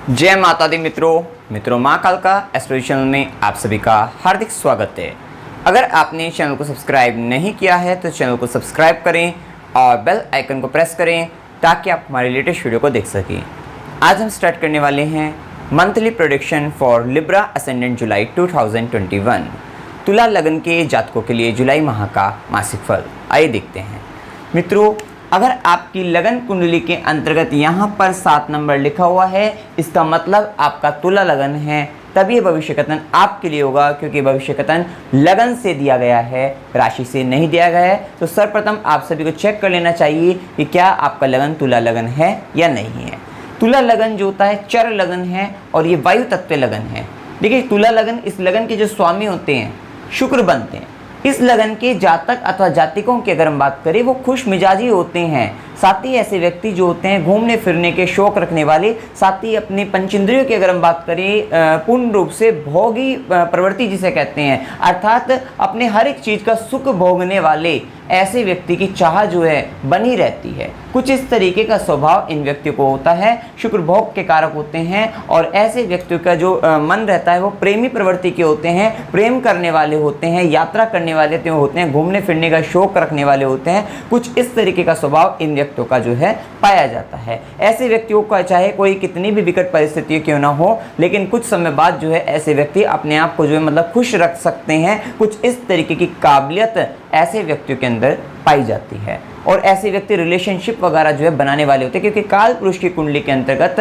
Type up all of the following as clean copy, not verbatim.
जय माता दी मित्रों माँ काल का एस्ट्रोलॉजी चैनल में आप सभी का हार्दिक स्वागत है। अगर आपने चैनल को सब्सक्राइब नहीं किया है तो चैनल को सब्सक्राइब करें और बेल आइकन को प्रेस करें ताकि आप हमारे लेटेस्ट वीडियो को देख सकें। आज हम स्टार्ट करने वाले हैं monthly prediction for Libra ascendant July 2021। तुला लग्न के जातकों के लिए जुलाई माह का मासिक फल आइए देखते हैं। मित्रों, अगर आपकी लगन कुंडली के अंतर्गत यहाँ पर 7 नंबर लिखा हुआ है, इसका मतलब आपका तुला लगन है, तभी ये भविष्य कथन आपके लिए होगा, क्योंकि भविष्य कथन लगन से दिया गया है, राशि से नहीं दिया गया है। तो सर्वप्रथम आप सभी को चेक कर लेना चाहिए कि क्या आपका लगन तुला लगन है या नहीं है। तुला लगन जो होता है चर लगन है और ये वायु तत्व लगन है। देखिए, तुला लगन, इस लगन के जो स्वामी होते हैं शुक्र बनते हैं। इस लगन के जातक अथवा जातिकों की अगर हम बात करें, वो खुश मिजाजी होते हैं। साथ ही ऐसे व्यक्ति जो होते हैं घूमने फिरने के शौक रखने वाले, साथ ही अपनी पंचेंद्रियों की अगर हम बात करें पूर्ण रूप से भोगी प्रवृत्ति जिसे कहते हैं, अर्थात अपने हर एक चीज़ का सुख भोगने वाले ऐसे व्यक्ति की चाह जो है बनी रहती है। कुछ इस तरीके का स्वभाव इन व्यक्तियों को होता है। शुक्र भोग के कारक होते हैं और ऐसे व्यक्तियों का जो मन रहता है वो प्रेमी प्रवृत्ति के होते हैं, प्रेम करने वाले होते हैं, यात्रा करने वाले होते हैं, घूमने फिरने का शौक रखने वाले होते हैं। कुछ इस तरीके का स्वभाव इन व्यक्तियों का जो है पाया जाता है। ऐसे व्यक्तियों का चाहे कोई कितनी भी विकट परिस्थिति क्यों ना हो, लेकिन कुछ समय बाद जो है ऐसे व्यक्ति अपने आप को जो है मतलब खुश रख सकते हैं। कुछ इस तरीके की काबिलियत ऐसे व्यक्तियों के अंदर पाई जाती है और ऐसे व्यक्ति रिलेशनशिप वगैरह जो है बनाने वाले होते हैं, क्योंकि काल पुरुष की कुंडली के अंतर्गत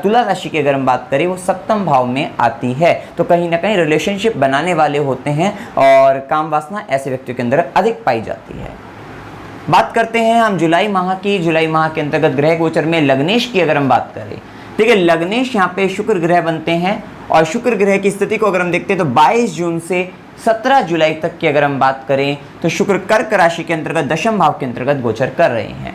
तुला राशि की अगर हम बात करें वो सप्तम भाव में आती है, तो कहीं ना कहीं रिलेशनशिप बनाने वाले होते हैं और काम वासना ऐसे व्यक्तियों के अंदर अधिक पाई जाती है। बात करते हैं हम जुलाई माह की। जुलाई माह के अंतर्गत ग्रह गोचर में लग्नेश की अगर हम बात करें, देखिए लग्नेश यहाँ पे शुक्र ग्रह बनते हैं और शुक्र ग्रह की स्थिति को अगर हम देखते हैं तो 22 जून से 17 जुलाई तक की अगर हम बात करें तो शुक्र कर्क राशि के अंतर्गत दशम भाव के अंतर्गत गोचर कर रहे हैं।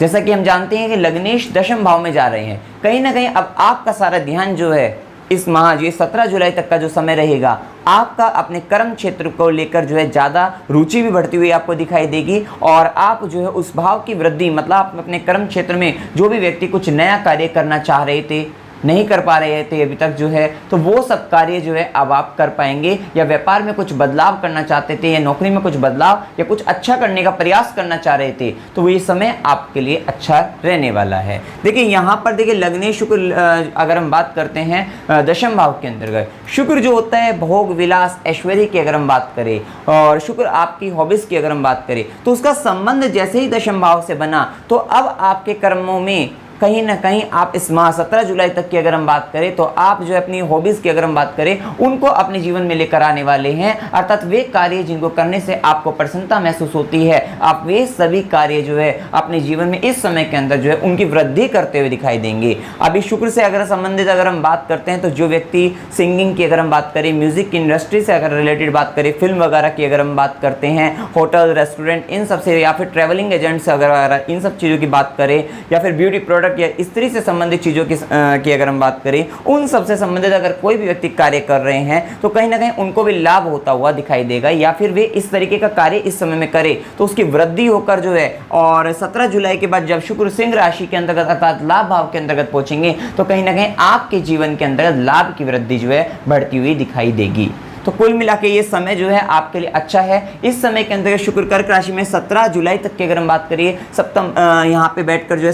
जैसा कि हम जानते हैं कि लग्नेश दशम भाव में जा रहे हैं, कहीं ना कहीं अब आपका सारा ध्यान जो है इस माह ये 17 जुलाई तक का जो समय रहेगा, आपका अपने कर्म क्षेत्र को लेकर जो है ज़्यादा रुचि भी बढ़ती हुई आपको दिखाई देगी और आप जो है उस भाव की वृद्धि, मतलब आप अपने कर्म क्षेत्र में जो भी व्यक्ति कुछ नया कार्य करना चाह रहे थे, नहीं कर पा रहे थे अभी तक जो है, तो वो सब कार्य जो है अब आप कर पाएंगे। या व्यापार में कुछ बदलाव करना चाहते थे या नौकरी में कुछ बदलाव या कुछ अच्छा करने का प्रयास करना चाह रहे थे, तो ये समय आपके लिए अच्छा रहने वाला है। देखिए यहाँ पर देखिए लग्नेश शुक्र अगर हम बात करते हैं दशम भाव के अंतर्गत, शुक्र जो होता है भोग विलास ऐश्वर्य की अगर हम बात करें और शुक्र आपकी हॉबीज की अगर हम बात करें, तो उसका संबंध जैसे ही दशम भाव से बना तो अब आपके कर्मों में कहीं ना कहीं आप इस माह 17 जुलाई तक की अगर हम बात करें तो आप जो अपनी हॉबीज़ की अगर हम बात करें उनको अपने जीवन में लेकर आने वाले हैं। अर्थात वे कार्य जिनको करने से आपको प्रसन्नता महसूस होती है, आप वे सभी कार्य जो है अपने जीवन में इस समय के अंदर जो है उनकी वृद्धि करते हुए दिखाई देंगे। अभी शुक्र से अगर संबंधित अगर हम बात करते हैं तो जो व्यक्ति सिंगिंग की अगर हम बात करें, म्यूजिक की इंडस्ट्री से अगर रिलेटेड बात करें, फिल्म वगैरह की अगर हम बात करते हैं, होटल रेस्टोरेंट इन सब से, या फिर ट्रैवलिंग एजेंट से अगर इन सब चीज़ों की बात करें, या फिर ब्यूटी प्रोडक्ट या स्त्री से संबंधित चीज़ों की अगर हम बात करें, उन सब से संबंधित अगर कोई भी व्यक्ति कार्य कर रहे हैं तो कहीं ना कहीं उनको भी लाभ होता हुआ दिखाई देगा, या फिर वे इस तरीके का कार्य इस समय में करें तो उसकी वृद्धि होकर जो है, और 17 जुलाई के बाद जब शुक्र सिंह राशि के अंतर्गत अर्थात लाभ भाव के अंतर्गत पहुंचेंगे तो कहीं ना कहीं आपके जीवन के अंतर्गत लाभ की वृद्धि जो है बढ़ती हुई दिखाई देगी। तो कुल मिला के ये समय जो है आपके लिए अच्छा है। इस समय के अंतर्गत शुक्र कर्क राशि में 17 जुलाई तक की अगर हम बात करिए, सप्तम यहाँ पे बैठकर जो है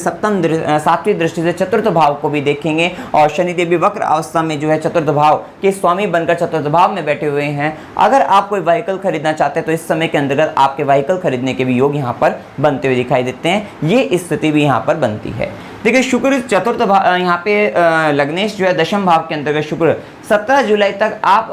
सातवीं दृष्टि से चतुर्थ भाव को भी देखेंगे और शनिदेव भी वक्र अवस्था में जो है चतुर्थ भाव के स्वामी बनकर चतुर्थ भाव में बैठे हुए हैं। अगर आप कोई व्हीकल खरीदना चाहते हैं तो इस समय के अंतर्गत आपके व्हीकल खरीदने के भी योग यहाँ पर बनते हुए दिखाई देते हैं। ये स्थिति भी यहाँ पर बनती है। देखिए शुक्र चतुर्थ भाव यहाँ पे लग्नेश जो है दशम भाव के अंतर्गत शुक्र 17 जुलाई तक आप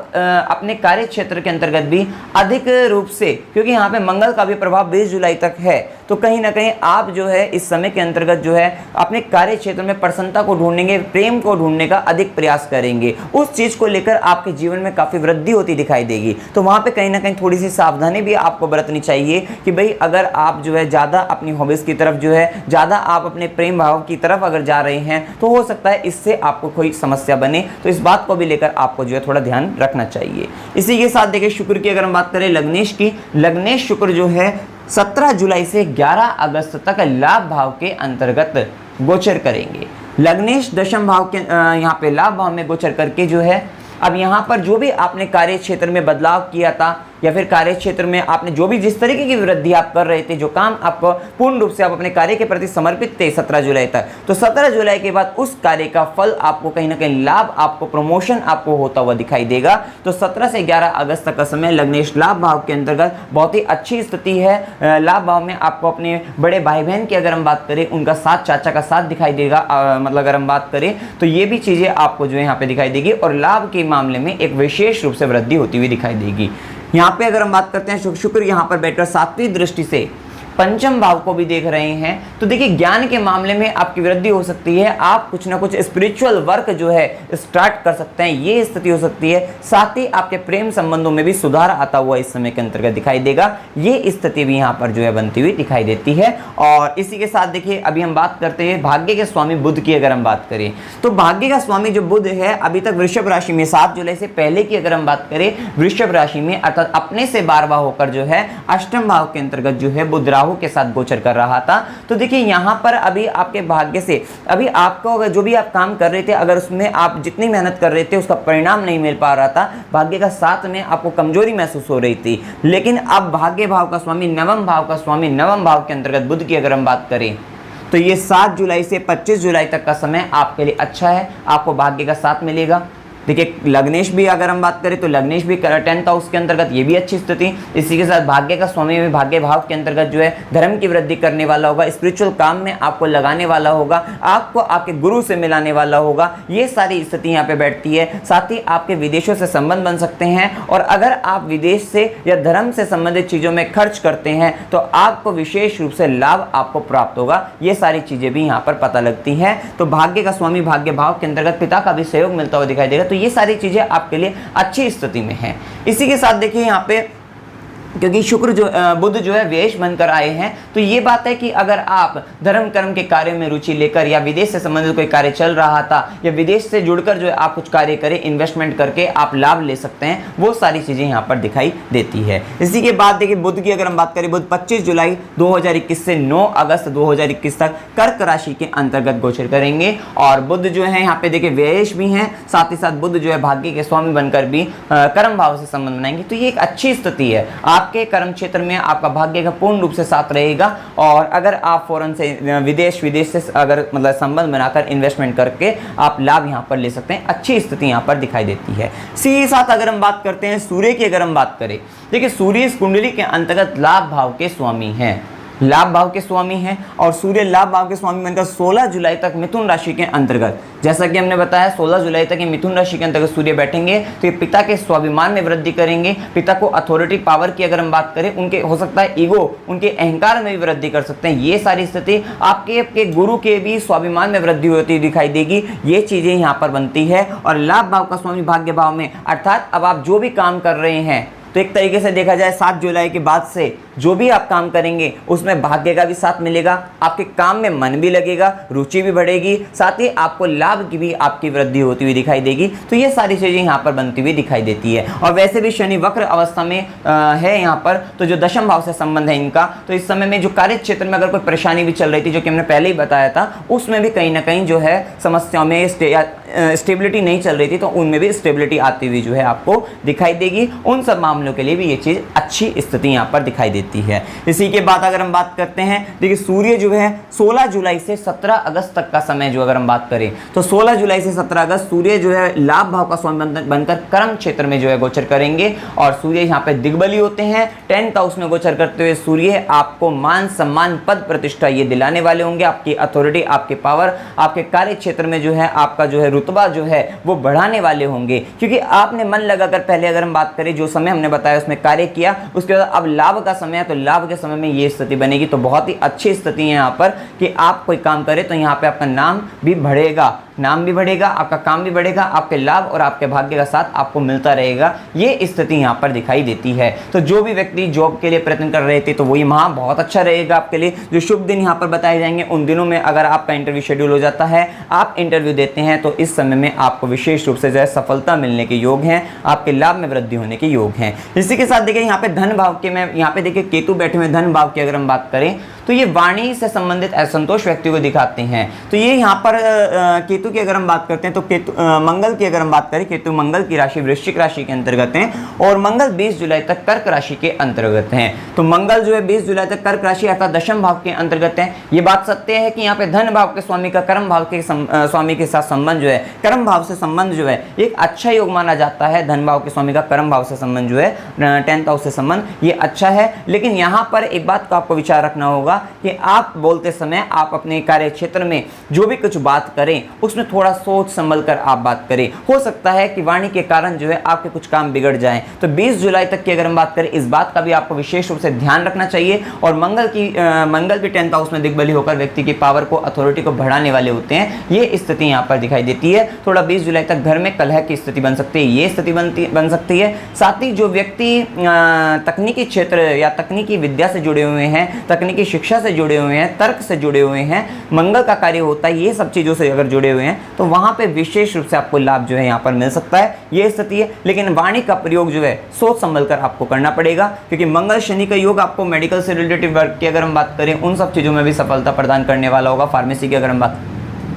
अपने कार्य क्षेत्र के अंतर्गत भी अधिक रूप से, क्योंकि यहाँ पे मंगल का भी प्रभाव 20 जुलाई तक है, तो कहीं ना कहीं आप जो है इस समय के अंतर्गत जो है अपने कार्य क्षेत्र में प्रसन्नता को ढूंढेंगे, प्रेम को ढूंढने का अधिक प्रयास करेंगे। उस चीज़ को लेकर आपके जीवन में काफ़ी वृद्धि होती दिखाई देगी। तो वहाँ पे कहीं ना कहीं थोड़ी सी सावधानी भी आपको बरतनी चाहिए कि भाई अगर आप जो है ज़्यादा अपनी हॉबीज़ की तरफ जो है, ज़्यादा आप अपने प्रेम भाव की तरफ अगर जा रहे हैं तो हो सकता है इससे आपको कोई समस्या बने। तो इस बात को भी लेकर आपको जो है थोड़ा ध्यान रखना चाहिए। इसी के साथ देखिए शुक्र की अगर हम बात करें लग्नेश की, लग्नेश शुक्र जो है 17 जुलाई से 11 अगस्त तक लाभ भाव के अंतर्गत गोचर करेंगे। लग्नेश दशम भाव के यहाँ पे लाभ भाव में गोचर करके जो है अब यहाँ पर जो भी आपने कार्य क्षेत्र में बदलाव किया था या फिर कार्य क्षेत्र में आपने जो भी जिस तरीके की वृद्धि आप कर रहे थे, जो काम आपको पूर्ण रूप से आप अपने कार्य के प्रति समर्पित थे 17 जुलाई तक, तो 17 जुलाई के बाद उस कार्य का फल आपको कहीं ना कहीं लाभ, आपको प्रमोशन आपको होता हुआ दिखाई देगा। तो 17 से 11 अगस्त तक का समय लग्नेश लाभ भाव के अंतर्गत बहुत ही अच्छी स्थिति है। लाभ भाव में आपको अपने बड़े भाई बहन की अगर हम बात करें, उनका साथ, चाचा का साथ दिखाई देगा। मतलब अगर हम बात करें तो ये भी चीज़ें आपको जो है यहाँ पे दिखाई देगी और लाभ के मामले में एक विशेष रूप से वृद्धि होती हुई दिखाई देगी। यहाँ पे अगर हम बात करते हैं शुक्र यहाँ पर बैठकर सातवीं दृष्टि से पंचम भाव को भी देख रहे हैं, तो देखिए ज्ञान के मामले में आपकी वृद्धि हो सकती है। आप कुछ ना कुछ स्पिरिचुअल वर्क जो है स्टार्ट कर सकते हैं, ये स्थिति हो सकती है। साथ ही आपके प्रेम संबंधों में भी सुधार आता हुआ इस समय के अंतर्गत दिखाई देगा। ये स्थिति भी यहाँ पर जो है बनती हुई दिखाई देती है। और इसी के साथ देखिए अभी हम बात करते हैं भाग्य के स्वामी बुध की। अगर हम बात करें तो भाग्य का स्वामी जो बुध है अभी तक वृषभ राशि में 7 जुलाई से पहले की अगर हम बात करें वृषभ राशि में अर्थात अपने से 12वां होकर जो है अष्टम भाव के अंतर्गत जो है बुध के साथ गोचर कर रहा था। तो देखिए यहां पर अभी आपके भाग्य से अभी आपको अगर जो भी आप काम कर रहे थे, अगर उसमें आप जितनी मेहनत कर रहे थे उसका परिणाम नहीं मिल पा रहा था, भाग्य का साथ में आपको कमजोरी महसूस हो रही थी, लेकिन अब भाग्य भाव का स्वामी नवम भाव का स्वामी नवम भाव के अंतर्गत बुध की अगर हम बात करें तो ये 7 जुलाई से 25 जुलाई तक का समय आपके लिए अच्छा है। आपको भाग्य का साथ मिलेगा। देखिए लग्नेश भी अगर हम बात करें तो लग्नेश भी 10th हाउस के अंतर्गत, ये भी अच्छी स्थिति। इसी के साथ भाग्य का स्वामी भी भाग्य भाव के अंतर्गत जो है धर्म की वृद्धि करने वाला होगा, स्पिरिचुअल काम में आपको लगाने वाला होगा, आपको आपके गुरु से मिलाने वाला होगा। ये सारी स्थिति यहाँ पे बैठती है। साथ ही आपके विदेशों से संबंध बन सकते हैं और अगर आप विदेश से या धर्म से संबंधित चीज़ों में खर्च करते हैं तो आपको विशेष रूप से लाभ आपको प्राप्त होगा। ये सारी चीज़ें भी यहाँ पर पता लगती हैं। तो भाग्य का स्वामी भाग्य भाव के अंतर्गत पिता का भी सहयोग मिलता हुआ दिखाई देगा। तो ये सारी चीजें आपके लिए अच्छी स्थिति में हैं। इसी के साथ देखिए यहाँ पे क्योंकि शुक्र जो बुध जो है व्ययश बनकर आए हैं, तो ये बात है कि अगर आप धर्म कर्म के कार्य में रुचि लेकर या विदेश से संबंधित कोई कार्य चल रहा था या विदेश से जुड़कर जो है आप कुछ कार्य करें, इन्वेस्टमेंट करके आप लाभ ले सकते हैं, वो सारी चीजें यहाँ पर दिखाई देती है। इसी के बाद देखिए बुध की अगर हम बात करें, बुध 25 जुलाई 2021 से 9 अगस्त 2021 तक कर्क राशि के अंतर्गत गोचर करेंगे और बुध जो है यहाँ पे देखिए व्ययश भी हैं, साथ ही साथ बुध जो है भाग्य के स्वामी बनकर भी कर्म भाव से संबंध बनाएंगे। तो ये एक अच्छी स्थिति है। आपके कर्म क्षेत्र में आपका भाग्य का पूर्ण रूप से साथ रहेगा और अगर आप फौरन से विदेश से अगर मतलब संबंध बनाकर इन्वेस्टमेंट करके आप लाभ यहाँ पर ले सकते हैं, अच्छी स्थिति यहाँ पर दिखाई देती है। इसी के साथ अगर हम बात करते हैं सूर्य की, अगर हम बात करें, देखिए सूर्य इस कुंडली के अंतर्गत लाभ भाव के स्वामी हैं, लाभ भाव के स्वामी हैं और सूर्य लाभ भाव के स्वामी बनकर 16 जुलाई तक मिथुन राशि के अंतर्गत, जैसा कि हमने बताया 16 जुलाई तक ये मिथुन राशि के अंतर्गत सूर्य बैठेंगे, तो ये पिता के स्वाभिमान में वृद्धि करेंगे। पिता को अथॉरिटी पावर की अगर हम बात करें, उनके हो सकता है ईगो, उनके अहंकार में भी वृद्धि कर सकते हैं। ये सारी स्थिति आपके गुरु के भी स्वाभिमान में वृद्धि होती दिखाई देगी। ये चीजें यहाँ पर बनती है और लाभ भाव का स्वामी भाग्य भाव में, अर्थात अब आप जो भी काम कर रहे हैं तो एक तरीके से देखा जाए 7 जुलाई के बाद से जो भी आप काम करेंगे उसमें भाग्य का भी साथ मिलेगा, आपके काम में मन भी लगेगा, रुचि भी बढ़ेगी, साथ ही आपको लाभ की भी आपकी वृद्धि होती हुई दिखाई देगी। तो ये सारी चीज़ें यहाँ पर बनती हुई दिखाई देती है। और वैसे भी शनि वक्र अवस्था में है यहाँ पर, तो जो दशम भाव से संबंध है इनका, तो इस समय में जो कार्य क्षेत्र में अगर कोई परेशानी भी चल रही थी, जो कि हमने पहले ही बताया था, उसमें भी कहीं ना कहीं जो है समस्याओं में स्टेबिलिटी नहीं चल रही थी, तो उनमें भी स्टेबिलिटी आती हुई जो है आपको दिखाई देगी। उन सब मामलों के लिए भी ये चीज़ अच्छी स्थिति यहाँ पर दिखाई देती है। इसी के बाद अगर हम बात करते हैं, देखिए सूर्य जो है 16 जुलाई से 17 अगस्त तक का समय जो अगर हम बात करें तो 16 जुलाई से 17 अगस्त सूर्य जो है लाभ भाव का स्वामी बनकर कर्म क्षेत्र में जो है गोचर करेंगे और सूर्य यहाँ पे दिग्बली होते हैं। 10th हाउस में गोचर करते हुए सूर्य आपको मान सम्मान पद प्रतिष्ठा ये दिलाने वाले होंगे, आपकी अथॉरिटी, आपके पावर, आपके कार्य क्षेत्र में जो है आपका जो है रुतबा जो है वो बढ़ाने वाले होंगे, क्योंकि आपने मन लगाकर पहले अगर हम बात करें जो समय हमने बताया उसमें कार्य किया, उसके बाद अब लाभ का समय है तो लाभ के समय में ये स्थिति बनेगी। तो बहुत ही अच्छी स्थिति है यहाँ पर कि आप कोई काम करें तो यहाँ पे आपका नाम भी बढ़ेगा, आपका काम भी बढ़ेगा, आपके लाभ और आपके भाग्य का साथ आपको मिलता रहेगा। ये स्थिति यहाँ पर दिखाई देती है। तो जो भी व्यक्ति जॉब के लिए प्रयत्न कर रहे थे तो वही माह बहुत अच्छा रहेगा आपके लिए। जो शुभ दिन यहाँ पर बताए जाएंगे उन दिनों में अगर आपका इंटरव्यू शेड्यूल हो जाता है, आप इंटरव्यू देते हैं, तो इस समय में आपको विशेष रूप से जो है सफलता मिलने के योग हैं, आपके लाभ में वृद्धि होने के योग हैं। इसी के साथ देखिए यहाँ पे धन भाव के में यहाँ पे देखिए केतु बैठे हुए धन भाव की अगर हम बात करें तो ये वाणी से संबंधित असंतोष व्यक्ति को दिखाते हैं। तो ये यहाँ पर केतु की अगर हम बात करते हैं तो केतु मंगल की अगर हम बात करें, केतु मंगल की राशि वृश्चिक राशि के अंतर्गत है और मंगल 20 जुलाई तक कर्क राशि के अंतर्गत है। तो मंगल जो है 20 जुलाई तक कर्क राशि अर्थात दशम भाव के अंतर्गत है। ये बात सत्य है कि यहाँ पे धन भाव के स्वामी का कर्म भाव के स्वामी के साथ संबंध जो है, कर्म भाव से संबंध जो है एक अच्छा योग माना जाता है। धन भाव के स्वामी का कर्म भाव से संबंध जो है 10th हाउस से संबंध, ये अच्छा है। लेकिन यहाँ पर एक बात का आपको विचार रखना होगा कि आप बोलते समय आप अपने कार्य क्षेत्र में जो भी कुछ बात करें उसमें थोड़ा सोच संभल कर आप बात करें। हो सकता है कि वाणी के कारण जो है आपके कुछ काम बिगड़ जाएं। तो 20 जुलाई तक की अगर हम बात करें, इस बात का भी आपको विशेष रूप से ध्यान रखना चाहिए। और मंगल भी 10th हाउस में दिग्बली होकर व्यक्ति की पावर को, अथॉरिटी को बढ़ाने वाले होते हैं। ये स्थिति यहाँ पर दिखाई देती है। थोड़ा 20 जुलाई तक घर में कलह की स्थिति बन सकती है, ये स्थिति बन सकती है। साथ ही जो व्यक्ति तकनीकी क्षेत्र या तकनीकी विद्या से जुड़े हुए हैं, तकनीकी शिक्षा से जुड़े हुए हैं, तर्क से जुड़े हुए हैं, मंगल का कार्य होता है, ये सब चीज़ों से अगर जुड़े हुए हैं तो वहाँ पे विशेष रूप से आपको लाभ जो है यहाँ पर मिल सकता है, ये स्थिति है। लेकिन वाणी का प्रयोग जो है सोच संभल कर आपको करना पड़ेगा, क्योंकि मंगल शनि का योग आपको मेडिकल से रिलेटेड वर्क की अगर हम बात करें उन सब चीज़ों में भी सफलता प्रदान करने वाला होगा। फार्मेसी की अगर हम बात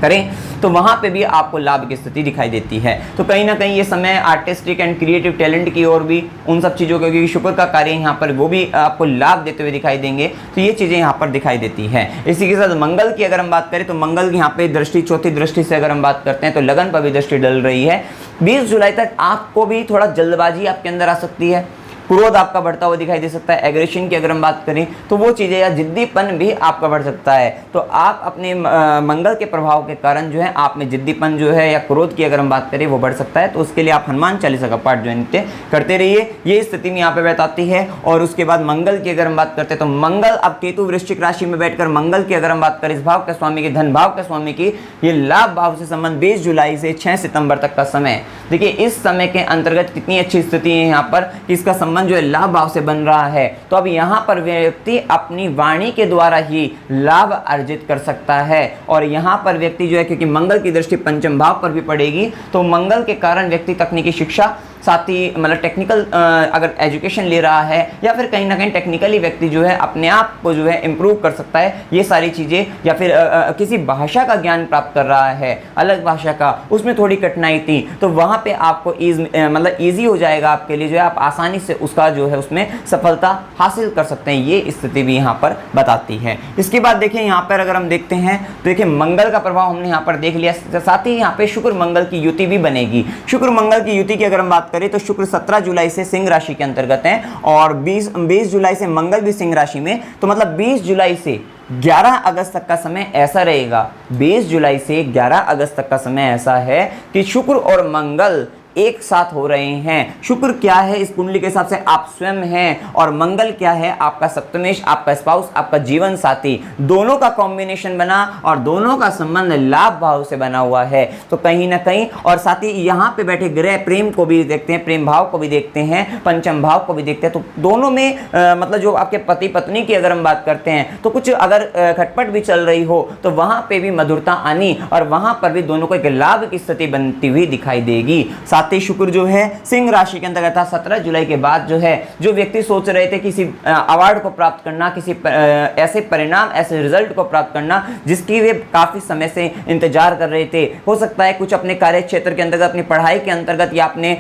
करें तो वहाँ पे भी आपको लाभ की स्थिति दिखाई देती है। तो कहीं ना कहीं ये समय आर्टिस्टिक एंड क्रिएटिव टैलेंट की ओर भी, उन सब चीज़ों के, क्योंकि शुक्र का कार्य यहाँ पर वो भी आपको लाभ देते हुए दिखाई देंगे। तो ये चीज़ें यहाँ पर दिखाई देती हैं। इसी के साथ मंगल की अगर हम बात करें तो मंगल यहाँ पे दृष्टि, चौथी दृष्टि से अगर हम बात करते हैं तो लगन पर भी दृष्टि डल रही है। 20 जुलाई तक आपको भी थोड़ा जल्दबाजी आपके अंदर आ सकती है, क्रोध आपका बढ़ता हुआ दिखाई दे सकता है। एग्रेशन की अगर हम बात करें तो वो चीज़ें या जिद्दीपन भी आपका बढ़ सकता है। तो आप अपने मंगल के प्रभाव के कारण जो है आप में जिद्दीपन जो है या क्रोध की अगर हम बात करें वो बढ़ सकता है। तो उसके लिए आप हनुमान चालीसा का पाठ जो है नित्य करते रहिए, ये स्थिति में यहाँ पे बताती है। और उसके बाद मंगल की अगर हम बात करते हैं तो मंगल अब केतु वृश्चिक राशि में बैठकर मंगल की अगर हम बात करें, इस भाव के स्वामी की, धन भाव के स्वामी की, ये लाभ भाव से संबंध 20 जुलाई से 6 सितंबर तक का समय। देखिए इस समय के अंतर्गत कितनी अच्छी स्थिति है यहाँ पर, इसका संबंध जो है लाभ भाव से बन रहा है। तो अब यहाँ पर व्यक्ति अपनी वाणी के द्वारा ही लाभ अर्जित कर सकता है। और यहाँ पर व्यक्ति जो है, क्योंकि मंगल की दृष्टि पंचम भाव पर भी पड़ेगी, तो मंगल के कारण व्यक्ति तकनीकी शिक्षा, साथ ही मतलब टेक्निकल अगर एजुकेशन ले रहा है या फिर कहीं ना कहीं टेक्निकली व्यक्ति जो है अपने आप को जो है इम्प्रूव कर सकता है, ये सारी चीज़ें। या फिर किसी भाषा का ज्ञान प्राप्त कर रहा है, अलग भाषा का, उसमें थोड़ी कठिनाई थी तो वहाँ पे आपको मतलब ईजी हो जाएगा आपके लिए, जो है आप आसानी से उसका जो है उसमें सफलता हासिल कर सकते हैं। ये स्थिति भी यहाँ पर बताती है। इसके बाद देखिए यहाँ पर अगर हम देखते हैं तो देखिए मंगल का प्रभाव हमने यहाँ पर देख लिया। साथ ही यहाँ पे शुक्र मंगल की युति भी बनेगी। शुक्र मंगल की युति की अगर हम बात करें तो शुक्र 17 जुलाई से सिंह राशि के अंतर्गत है और 20 जुलाई से मंगल भी सिंह राशि में। तो मतलब 20 जुलाई से 11 अगस्त तक का समय ऐसा रहेगा। 20 जुलाई से 11 अगस्त तक का समय ऐसा है कि शुक्र और मंगल एक साथ हो रहे हैं। शुक्र क्या है इस कुंडली के हिसाब से, आप स्वयं हैं, और मंगल क्या है, आपका सप्तमेश, आपका स्पाउस, आपका जीवन साथी। दोनों का कॉम्बिनेशन बना और दोनों का संबंध लाभ भाव से बना हुआ है। तो कहीं ना कहीं, और साथ ही यहाँ पे बैठे ग्रह प्रेम को भी देखते हैं, प्रेम भाव को भी देखते हैं, पंचम भाव को भी देखते हैं। तो दोनों में मतलब जो आपके पति पत्नी की अगर हम बात करते हैं तो कुछ अगर खटपट भी चल रही हो तो वहाँ पे भी मधुरता आनी और वहाँ पर भी दोनों को एक लाभ की स्थिति बनती हुई दिखाई देगी। साथ ही शुक्र जो है सिंह राशि के अंतर्गत था। 17 जुलाई के बाद जो है, जो व्यक्ति सोच रहे थे किसी अवार्ड को प्राप्त करना, किसी ऐसे परिणाम, ऐसे रिजल्ट को प्राप्त करना जिसकी वे काफी समय से इंतजार कर रहे थे, हो सकता है कुछ अपने कार्य क्षेत्र के अंतर्गत, अपनी पढ़ाई के अंतर्गत या अपने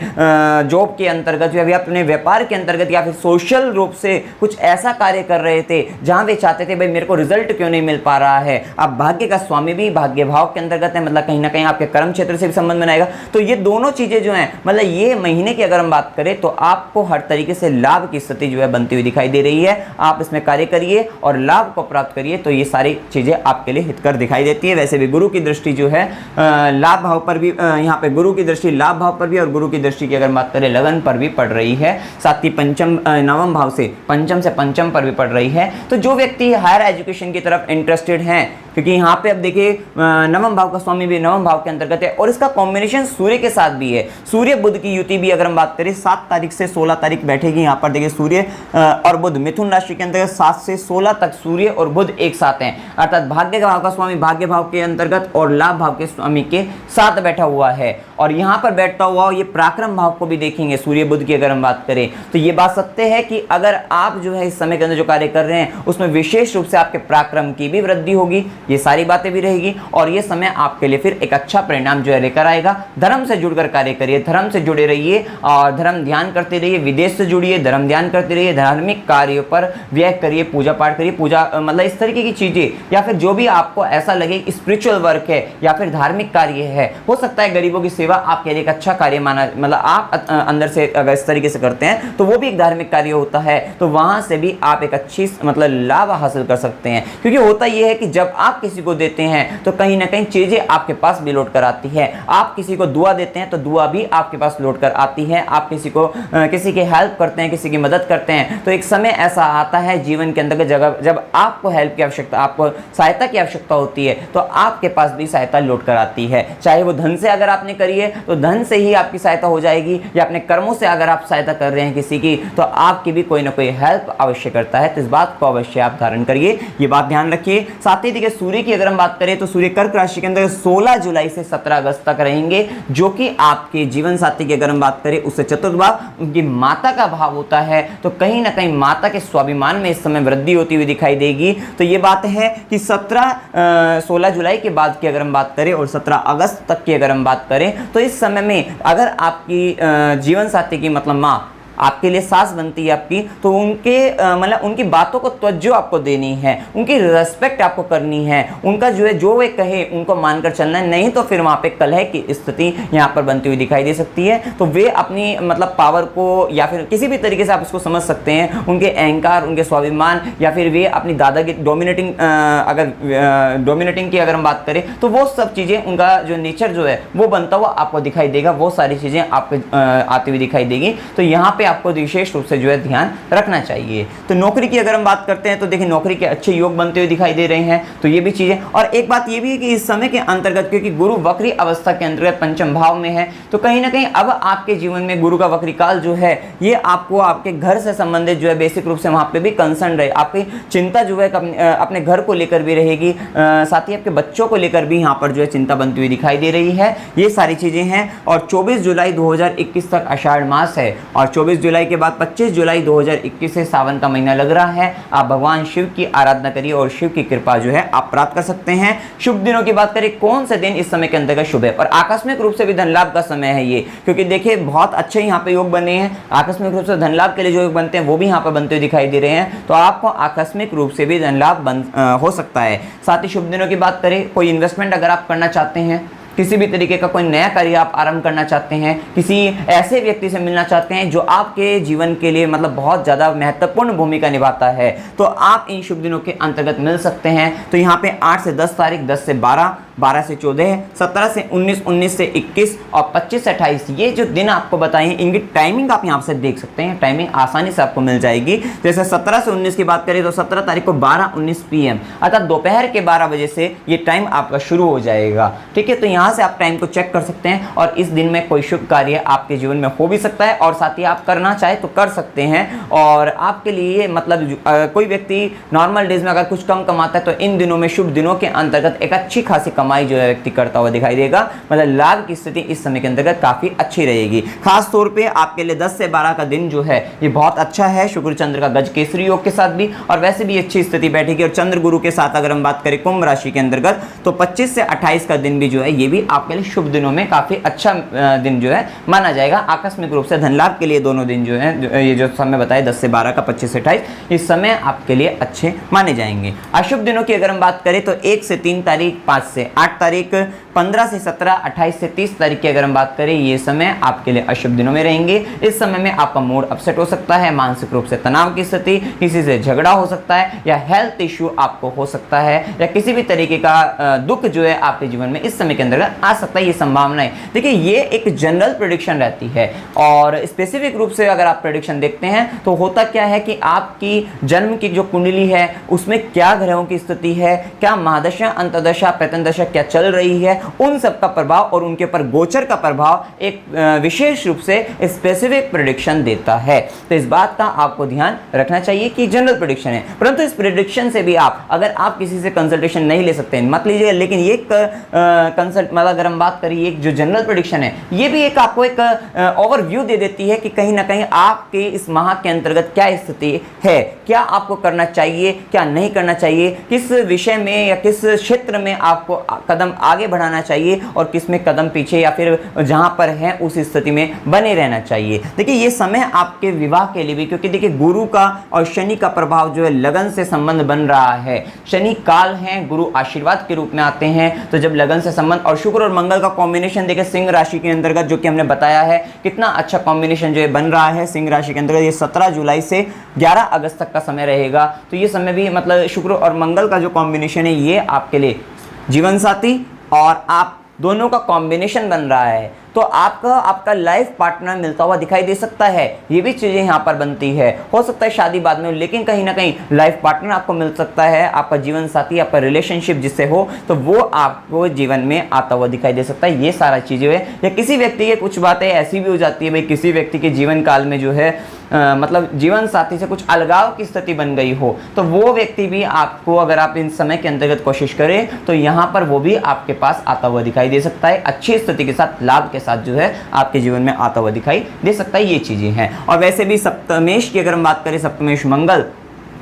जॉब के अंतर्गत या अपने व्यापार के अंतर्गत या फिर सोशल रूप से कुछ ऐसा कार्य कर रहे थे जहां वे चाहते थे भाई मेरे को रिजल्ट क्यों नहीं मिल पा रहा है। अब भाग्य का स्वामी भी भाग्य भाव के अंतर्गत है, मतलब कहीं ना कहीं आपके कर्म क्षेत्र से भी संबंध बनाएगा। तो ये दोनों चीजें जो हैं, मतलब ये महीने की अगर हम बात करें तो आपको हर तरीके से लाभ की स्थिति जो है बनती हुई दिखाई दे रही है। आप इसमें कार्य करिए और लाभ को प्राप्त करिए, तो ये सारी चीजें आपके लिए हितकर दिखाई देती है। वैसे भी गुरु की दृष्टि जो है लाभ भाव पर भी, यहाँ पे गुरु की दृष्टि लाभ भाव पर भी और गुरु की दृष्टि की अगर बात करें लगन पर भी पड़ रही है। साथ ही पंचम नवम भाव से पंचम पर भी पड़ रही है। तो जो व्यक्ति हायर एजुकेशन की तरफ इंटरेस्टेड हैं, क्योंकि यहाँ पे अब देखिए नवम भाव का स्वामी भी नवम भाव के अंतर्गत है और इसका कॉम्बिनेशन सूर्य के साथ भी है। सूर्य बुध की युति भी अगर हम बात करें 7 तारीख से 16 तारीख बैठेगी। यहाँ पर देखिए सूर्य और बुध मिथुन राशि के अंतर्गत 7 से 16 तक सूर्य और बुध एक साथ हैं, अर्थात भाग्य भाव का स्वामी भाग्य भाव के अंतर्गत और लाभ भाव के स्वामी के साथ बैठा हुआ है। और यहाँ पर बैठता हुआ ये पराक्रम भाव को भी देखेंगे सूर्य बुध की अगर हम बात करें तो ये बात सत्य है कि अगर आप जो है इस समय के अंदर जो कार्य कर रहे हैं उसमें विशेष रूप से आपके पराक्रम की भी वृद्धि होगी, ये सारी बातें भी रहेगी और ये समय आपके लिए फिर एक अच्छा परिणाम जो है लेकर आएगा। धर्म से जुड़कर कार्य करिए, धर्म से जुड़े रहिए और धर्म ध्यान करते रहिए, विदेश से जुड़िए, धर्म ध्यान करते रहिए, धार्मिक कार्यों पर व्यय करिए, पूजा पाठ करिए, पूजा मतलब इस तरीके की चीजें या फिर जो भी आपको ऐसा लगे स्पिरिचुअल वर्क है या फिर धार्मिक कार्य है, हो सकता है गरीबों की सेवा आपके लिए एक अच्छा कार्य माना, मतलब आप अंदर से अगर इस तरीके से करते हैं तो वो भी एक धार्मिक कार्य होता है, तो वहां से भी आप एक अच्छी मतलब लाभ हासिल कर सकते हैं। क्योंकि होता यह है कि जब आप किसी को देते हैं तो कहीं ना कहीं चीजें आपके पास भी लौट कर आती है। आप किसी को दुआ देते हैं तो दुआ भी आपके पास लौट कर आती है। आप किसी को किसी की हेल्प करते हैं, किसी की मदद करते हैं तो एक समय ऐसा आता है जीवन के अंदर जब आपको हेल्प की आवश्यकता, आपको सहायता की आवश्यकता होती है तो आपके पास भी सहायता लौट कर आती है। चाहे वो धन से अगर आपने करी है तो धन से ही आपकी सहायता हो जाएगी, या अपने कर्मों से अगर आप सहायता कर रहे हैं किसी की तो आपकी भी कोई ना कोई हेल्प अवश्य करता है। तो इस बात को अवश्य आप धारण करिए, ये बात ध्यान रखिए। साथ ही देखिए सूर्य की अगर हम बात करें तो सूर्य कर्क राशि के अंदर 16 जुलाई से 17 अगस्त तक रहेंगे, जो कि आपके जीवन साथी की अगर हम बात करें उससे चतुर्थ भाव उनकी माता का भाव होता है, तो कहीं ना कहीं माता के स्वाभिमान में इस समय वृद्धि होती हुई दिखाई देगी। तो ये बात है कि 16 जुलाई के बाद की अगर हम बात करें और 17 अगस्त तक की अगर हम बात करें तो इस समय में अगर आपकी जीवन साथी की मतलब माँ आपके लिए सास बनती है आपकी, तो उनके मतलब उनकी बातों को तवज्जो आपको देनी है, उनकी रिस्पेक्ट आपको करनी है, उनका जो है जो वे कहे उनको मानकर चलना है, नहीं तो फिर वहाँ पे कलह की स्थिति यहाँ पर बनती हुई दिखाई दे सकती है। तो वे अपनी मतलब पावर को या फिर किसी भी तरीके से आप इसको समझ सकते हैं, उनके अहंकार, उनके स्वाभिमान या फिर वे अपनी दादागिरी डोमिनेटिंग, अगर डोमिनेटिंग की अगर हम बात करें तो वो सब चीज़ें उनका जो नेचर जो है वो बनता हुआ आपको दिखाई देगा, वो सारी चीज़ें आपको आती हुई दिखाई देगी। तो यहाँ पे आपको विशेष रूप से जो है ध्यान रखना चाहिए। तो नौकरी की अगर हम बात करते हैं तो देखिए नौकरी के अच्छे योग बनते हुए दिखाई दे रहे हैं, तो ये भी चीजें। और एक बात ये भी है कि इस समय के अंतर्गत क्योंकि गुरु वक्री अवस्था के अंतर्गत पंचम भाव में है, तो कहीं ना कहीं अब आपके जीवन में गुरु का वक्री काल जो है ये आपको आपके घर से संबंधित जो है बेसिक रूप से वहां पे भी कंसर्न रहे, आपकी चिंता जो है अपने घर को लेकर भी रहेगी, साथ ही आपके बच्चों को लेकर भी यहाँ पर जो है चिंता बनती हुई दिखाई दे रही है। ये सारी चीजें हैं। और 24 जुलाई 2021 तक आषाढ़ मास है और 24 जुलाई के बाद 25 जुलाई 2021 से सावन का महीना लग रहा है। आप भगवान शिव की आराधना करिए और शिव की कृपा जो है आप प्राप्त कर सकते हैं। शुभ दिनों की बात करें, कौन से दिन इस समय के अंतर्गत शुभ है? और आकस्मिक रूप से भी धन लाभ का समय है ये, क्योंकि देखिए बहुत अच्छे यहाँ पे योग बने हैं। आकस्मिक रूप से धन लाभ के लिए जो योग बनते हैं वो भी यहाँ पर बनते हुए दिखाई दे रहे हैं, तो आपको आकस्मिक रूप से भी धन लाभ हो सकता है। साथ ही शुभ दिनों की बात करें, कोई इन्वेस्टमेंट अगर आप करना चाहते हैं, किसी भी तरीके का कोई नया कार्य आप आरंभ करना चाहते हैं, किसी ऐसे व्यक्ति से मिलना चाहते हैं जो आपके जीवन के लिए मतलब बहुत ज़्यादा महत्वपूर्ण भूमिका निभाता है, तो आप इन शुभ दिनों के अंतर्गत मिल सकते हैं। तो यहाँ पे 8 से 10 तारीख, 10 से 12, 12 से 14, 17 से 19, 19 से 21 और 25 से 28, ये जो दिन आपको बताए हैं इनकी टाइमिंग आप यहाँ से देख सकते हैं। टाइमिंग आसानी से आपको मिल जाएगी। जैसे 17 से 19 की बात करें तो 17 तारीख को 12-19 PM अर्थात दोपहर के 12 बजे से ये टाइम आपका शुरू हो जाएगा। ठीक है, तो यहाँ से आप टाइम को चेक कर सकते हैं और इस दिन में कोई शुभ कार्य आपके जीवन में हो भी सकता है और साथ ही आप करना चाहे तो कर सकते हैं। और आपके लिए मतलब कोई व्यक्ति नॉर्मल डेज में अगर कुछ कम कमाता है तो इन दिनों में शुभ दिनों के अंतर्गत एक अच्छी खासी कमाई जो है व्यक्ति करता हुआ दिखाई देगा। मतलब लाभ की स्थिति इस समय के अंतर्गत काफी अच्छी रहेगी। खास तौर पे आपके लिए 10 से 12 का दिन जो है ये बहुत अच्छा है, शुक्र चंद्र का गज केसरी योग के साथ भी, और वैसे भी अच्छी स्थिति बैठेगी। और चंद्र गुरु के साथ अगर हम बात करें कुंभ राशि के अंतर्गत तो 25 से 28 का दिन भी जो है ये भी आपके लिए शुभ दिनों में काफी अच्छा दिन जो है माना जाएगा। आकस्मिक रूप से धन लाभ के लिए दोनों दिन जो है ये जो समय बताए 10 से 12 का 25 से 28, इस समय आपके लिए अच्छे माने जाएंगे। अशुभ दिनों की अगर हम बात करें तो 1 से 3 तारीख, 5 से 8 तारीख, 15 से 17, 28 से 30 तारीख की अगर हम बात करें ये समय आपके लिए अशुभ दिनों में रहेंगे। इस समय में आपका मूड अपसेट हो सकता है, मानसिक रूप से तनाव की स्थिति, किसी से झगड़ा हो सकता है या हेल्थ इश्यू आपको हो सकता है या किसी भी तरीके का दुख जो है आपके जीवन में इस समय के अंदर आ सकता है, ये संभावना है। देखिए ये एक जनरल प्रेडिक्शन रहती है और स्पेसिफिक रूप से अगर आप प्रेडिक्शन देखते हैं तो होता क्या है कि आपकी जन्म की जो कुंडली है उसमें क्या ग्रहों की स्थिति है, क्या महादशा, अंतर्दशा, प्रत्यंदशा दशा क्या चल रही है, उन सब का प्रभाव और उनके ऊपर गोचर का प्रभाव एक विशेष रूप से स्पेसिफिक प्रेडिक्शन देता है। तो इस बात का आपको ध्यान रखना चाहिए कि जनरल प्रेडिक्शन है, परंतु इस प्रेडिक्शन से भी आप अगर आप किसी से कंसल्टेशन नहीं ले सकते मत लीजिए, लेकिन ये कंसल्ट मतलब अगर हम बात करें एक जो जनरल प्रेडिक्शन है ये भी एक आपको एक ओवरव्यू दे देती है कि कहीं ना कहीं आपके इस माह के अंतर्गत क्या स्थिति है, क्या आपको करना चाहिए, क्या नहीं करना चाहिए, किस विषय में या किस क्षेत्र में आपको कदम आगे बढ़ाना चाहिए और किस में कदम पीछे या फिर जहां पर है उस स्थिति में बने रहना चाहिए। देखिए ये समय आपके विवाह के लिए भी, क्योंकि देखिए गुरु का और शनि का प्रभाव जो है लगन से संबंध बन रहा है। शनि काल है, गुरु आशीर्वाद के रूप में आते हैं, तो जब लगन से संबंध और शुक्र और मंगल का कॉम्बिनेशन देखिए सिंह राशि के अंतर्गत जो कि हमने बताया है कितना अच्छा कॉम्बिनेशन जो है बन रहा है सिंह राशि के अंतर्गत। ये 17 जुलाई से 11 अगस्त तक का समय रहेगा, तो ये समय भी मतलब शुक्र और मंगल का जो कॉम्बिनेशन है ये आपके लिए जीवन साथी और आप दोनों का कॉम्बिनेशन बन रहा है, तो आपका लाइफ पार्टनर मिलता हुआ दिखाई दे सकता है। ये भी चीज़ें यहाँ पर बनती है, हो सकता है शादी बाद में, लेकिन कहीं ना कहीं लाइफ पार्टनर आपको मिल सकता है, आपका जीवन साथी, आपका रिलेशनशिप जिससे हो तो वो आपको जीवन में आता हुआ दिखाई दे सकता है। ये सारा चीज़ें है, या किसी व्यक्ति के कुछ बातें ऐसी भी हो जाती है भाई किसी व्यक्ति के जीवन काल में जो है मतलब जीवन साथी से कुछ अलगाव की स्थिति बन गई हो, तो वो व्यक्ति भी आपको अगर आप इन समय के अंतर्गत कोशिश करें तो यहाँ पर वो भी आपके पास आता हुआ दिखाई दे सकता है, अच्छी स्थिति के साथ लाभ के साथ जो है आपके जीवन में आता हुआ दिखाई दे सकता है। ये चीजें हैं। और वैसे भी सप्तमेश की अगर हम बात करें, सप्तमेश मंगल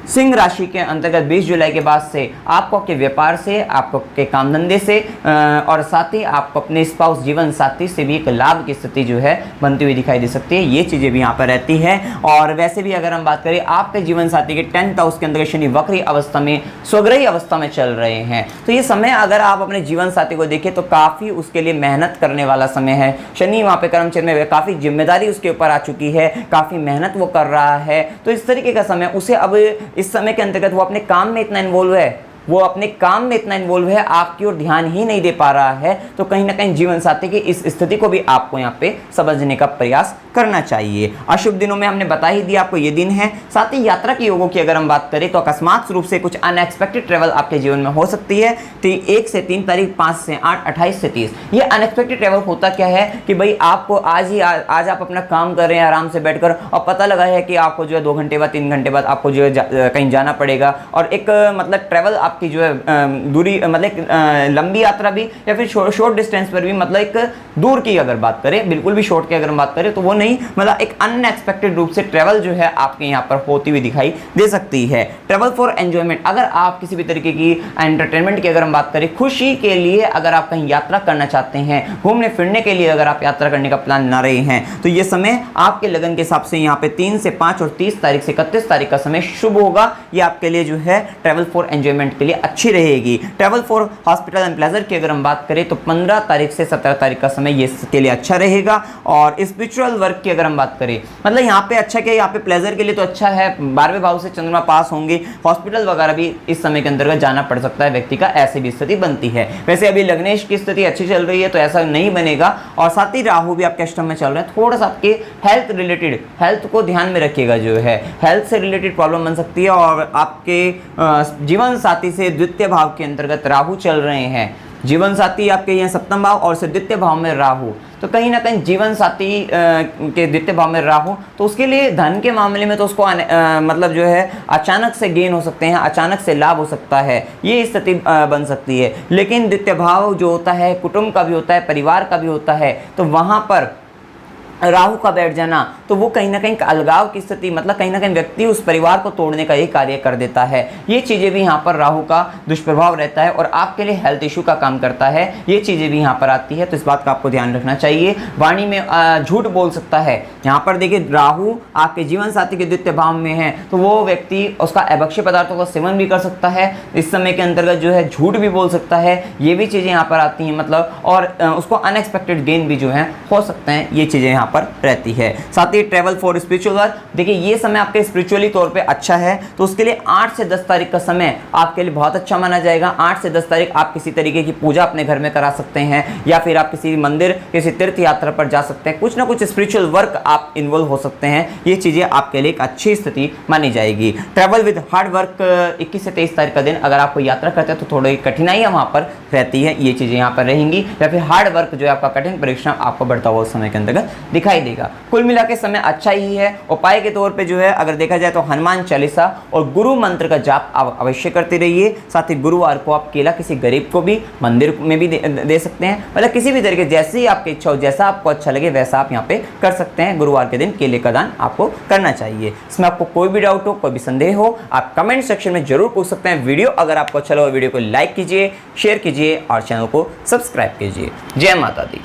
सिंह राशि के अंतर्गत 20 जुलाई के बाद से आपको के व्यापार से, आपको के काम धंधे से और साथ ही आपको अपने स्पाउस जीवन साथी से भी एक लाभ की स्थिति जो है बनती हुई दिखाई दे सकती है। ये चीज़ें भी यहाँ पर रहती है। और वैसे भी अगर हम बात करें आपके जीवन साथी के 10th हाउस के अंदर शनि वक्री अवस्था में, स्वग्रही अवस्था में चल रहे हैं, तो ये समय अगर आप अपने जीवन साथी को देखें तो काफ़ी उसके लिए मेहनत करने वाला समय है। शनि वहाँ पे कर्मचक्र में काफ़ी जिम्मेदारी उसके ऊपर आ चुकी है, काफ़ी मेहनत वो कर रहा है, तो इस तरीके का समय उसे अब इस समय के अंतर्गत वो अपने काम में इतना इन्वॉल्व है, वो अपने काम में इतना इन्वॉल्व है, आपकी ओर ध्यान ही नहीं दे पा रहा है, तो कहीं ना कहीं जीवन साथी की इस स्थिति को भी आपको यहाँ पे समझने का प्रयास करना चाहिए। अशुभ दिनों में हमने बता ही दिया आपको ये दिन है। साथ ही यात्रा के योगों की अगर हम बात करें तो अकस्मात रूप से कुछ अनएक्सपेक्टेड ट्रेवल आपके जीवन में हो सकती है। तो 1 से 3 तारीख, 5 से 8, 28 से 30 ये अनएक्सपेक्टेड ट्रेवल होता क्या है कि भाई आपको आज आप अपना काम कर रहे हैं आराम से बैठकर और पता लगा है कि आपको जो है 2 घंटे बाद 3 घंटे बाद आपको जो है कहीं जाना पड़ेगा, और एक मतलब ट्रेवल आपकी जो है दूरी मतलब लंबी यात्रा भी या फिर शॉर्ट डिस्टेंस पर भी, मतलब एक दूर की अगर बात करें, बिल्कुल भी शॉर्ट की अगर हम बात करें तो वो नहीं, मतलब एक अनएक्सपेक्टेड रूप से ट्रैवल जो है आपके यहाँ पर होती हुई दिखाई दे सकती है। ट्रैवल फॉर एंजॉयमेंट, अगर आप किसी भी तरीके की एंटरटेनमेंट की अगर हम बात करें, खुशी के लिए अगर आप कहीं यात्रा करना चाहते हैं, घूमने फिरने के लिए अगर आप यात्रा करने का प्लान ना रहे हैं, तो ये समय आपके लगन के हिसाब से यहाँ पे 3 से 5 और 30 तारीख से 31 तारीख का समय शुभ होगा। ये आपके लिए जो है ट्रैवल फॉर एंजॉयमेंट के लिए अच्छी रहेगी। Travel for hospital and pleasure की अगर हम बात करें तो 15 तारीख से 17 तारीख का समय ये इसके लिए अच्छा रहेगा। और स्पिरिचुअल वर्क की अगर हम बात करें, मतलब यहाँ पे अच्छा क्या, यहाँ पे प्लेजर के लिए तो अच्छा है, 12वें भाव से चंद्रमा पास होंगे, हॉस्पिटल वगैरह भी इस समय के अंतर्गत जाना पड़ सकता है व्यक्ति का, ऐसी भी स्थिति बनती है। वैसे अभी लग्नेश की स्थिति अच्छी चल रही है तो ऐसा नहीं बनेगा, और साथ ही राहु भी आपके अष्टम में चल रहे हैं, थोड़ा सा आपके हेल्थ रिलेटेड, हेल्थ को ध्यान में रखिएगा, जो है हेल्थ से रिलेटेड प्रॉब्लम बन सकती है। और आपके जीवन साथी से द्वितीय भाव के अंतर्गत राहु चल रहे हैं, जीवन साथी आपके यहाँ सप्तम भाव और से द्वितीय भाव में राहु, तो कहीं ना कहीं जीवन साथी के द्वितीय भाव में राहु, तो उसके लिए धन के मामले में तो उसको मतलब जो है अचानक से गेन हो सकते हैं, अचानक से लाभ हो सकता है, ये स्थिति बन सकती है। लेकिन द्वितीय भाव जो होता है कुटुंब का भी होता है, परिवार का भी होता है, तो वहाँ पर राहु का बैठ जाना तो वो कहीं ना कहीं अलगाव की स्थिति, मतलब कहीं ना कहीं व्यक्ति उस परिवार को तोड़ने का ही कार्य कर देता है। ये चीज़ें भी यहाँ पर राहु का दुष्प्रभाव रहता है और आपके लिए हेल्थ इशू का काम करता है, ये चीज़ें भी यहाँ पर आती है, तो इस बात का आपको ध्यान रखना चाहिए। वाणी में झूठ बोल सकता है, यहाँ पर देखिए राहु आपके जीवन साथी के द्वितीय भाव में है, तो वो व्यक्ति उसका अभक्ष्य पदार्थों का सेवन भी कर सकता है, इस समय के अंतर्गत जो है झूठ भी बोल सकता है, ये भी चीज़ें यहाँ पर आती हैं, मतलब और उसको अनएक्सपेक्टेड गेन भी जो है हो सकते हैं, ये चीज़ें यहाँ पर रहती है। साथ ही ट्रैवल फॉर स्पिरिचुअल वर्क, देखिए ये समय आपके स्पिरिचुअली तौर पे अच्छा है, तो उसके लिए 8 से 10 तारीख का समय आपके लिए बहुत अच्छा माना जाएगा। 8 से 10 तारीख आप किसी तरीके की पूजा अपने घर में करा सकते हैं, या फिर आप किसी मंदिर, किसी तीर्थ यात्रा पर जा सकते हैं, कुछ ना कुछ स्पिरिचुअल वर्क आप इन्वॉल्व हो सकते हैं, ये चीज़ें आपके लिए एक अच्छी स्थिति मानी जाएगी। ट्रैवल विद हार्ड वर्क 21 से 23 तारीख का दिन अगर आपको यात्रा करते हैं तो थोड़ी कठिनाइयाँ वहाँ पर रहती है ये चीज़ें यहाँ पर रहेंगी, या फिर हार्ड वर्क जो है आपका कठिन परिश्रम आपको बढ़ता हुआ उस समय के अंतर्गत दिखाई देगा। कुल मिला के समय अच्छा ही है। उपाय के तौर पे जो है अगर देखा जाए तो हनुमान चालीसा और गुरु मंत्र का जाप आप अवश्य करते रहिए। साथ ही गुरुवार को आप केला किसी गरीब को भी मंदिर में भी दे सकते हैं, मतलब किसी भी तरीके जैसी आपकी इच्छा हो, जैसा आपको अच्छा लगे वैसा आप यहाँ पे कर सकते हैं। गुरुवार के दिन केले का दान आपको करना चाहिए। इसमें आपको कोई भी डाउट हो, कोई भी संदेह हो, आप कमेंट सेक्शन में जरूर पूछ सकते हैं। वीडियो अगर आपको अच्छा लगा वीडियो को लाइक कीजिए, शेयर कीजिए और चैनल को सब्सक्राइब कीजिए। जय माता दी।